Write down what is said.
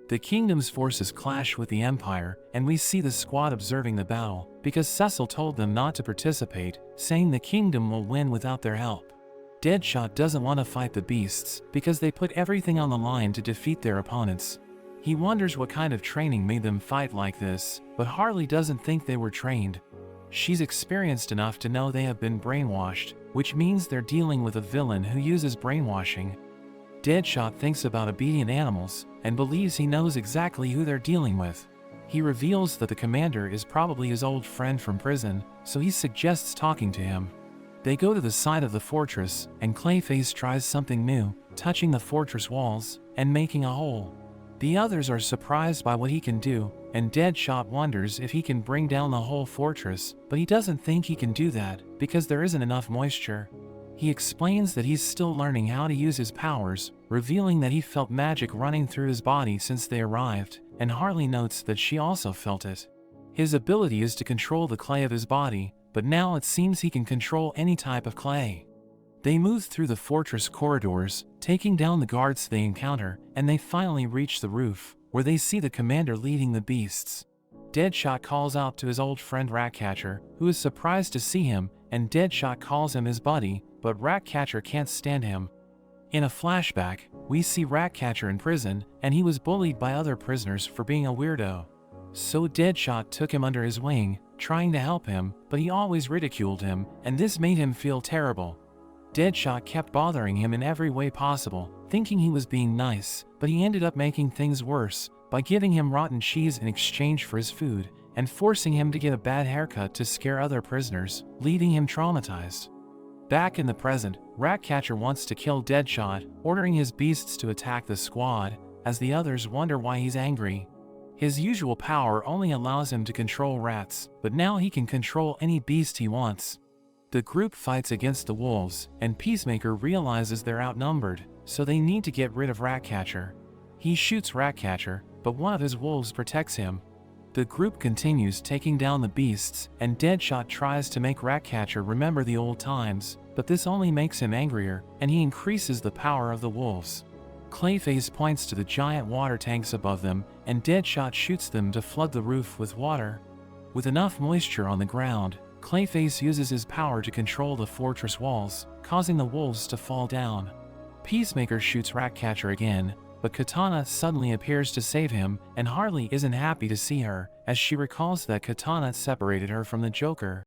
The kingdom's forces clash with the Empire, and we see the squad observing the battle, because Cecil told them not to participate, saying the kingdom will win without their help. Deadshot doesn't want to fight the beasts, because they put everything on the line to defeat their opponents. He wonders what kind of training made them fight like this, but Harley doesn't think they were trained. She's experienced enough to know they have been brainwashed, which means they're dealing with a villain who uses brainwashing. Deadshot thinks about obedient animals, and believes he knows exactly who they're dealing with. He reveals that the commander is probably his old friend from prison, so he suggests talking to him. They go to the side of the fortress, and Clayface tries something new, touching the fortress walls, and making a hole. The others are surprised by what he can do, and Deadshot wonders if he can bring down the whole fortress, but he doesn't think he can do that, because there isn't enough moisture. He explains that he's still learning how to use his powers, revealing that he felt magic running through his body since they arrived, and Harley notes that she also felt it. His ability is to control the clay of his body, but now it seems he can control any type of clay. They move through the fortress corridors, taking down the guards they encounter, and they finally reach the roof, where they see the commander leading the beasts. Deadshot calls out to his old friend Ratcatcher, who is surprised to see him, and Deadshot calls him his buddy, but Ratcatcher can't stand him. In a flashback, we see Ratcatcher in prison, and he was bullied by other prisoners for being a weirdo. So Deadshot took him under his wing, trying to help him, but he always ridiculed him, and this made him feel terrible. Deadshot kept bothering him in every way possible, thinking he was being nice, but he ended up making things worse, by giving him rotten cheese in exchange for his food, and forcing him to get a bad haircut to scare other prisoners, leaving him traumatized. Back in the present, Ratcatcher wants to kill Deadshot, ordering his beasts to attack the squad, as the others wonder why he's angry. His usual power only allows him to control rats, but now he can control any beast he wants. The group fights against the wolves, and Peacemaker realizes they're outnumbered, so they need to get rid of Ratcatcher. He shoots Ratcatcher, but one of his wolves protects him. The group continues taking down the beasts, and Deadshot tries to make Ratcatcher remember the old times, but this only makes him angrier, and he increases the power of the wolves. Clayface points to the giant water tanks above them, and Deadshot shoots them to flood the roof with water. With enough moisture on the ground, Clayface uses his power to control the fortress walls, causing the wolves to fall down. Peacemaker shoots Ratcatcher again, but Katana suddenly appears to save him, and Harley isn't happy to see her, as she recalls that Katana separated her from the Joker.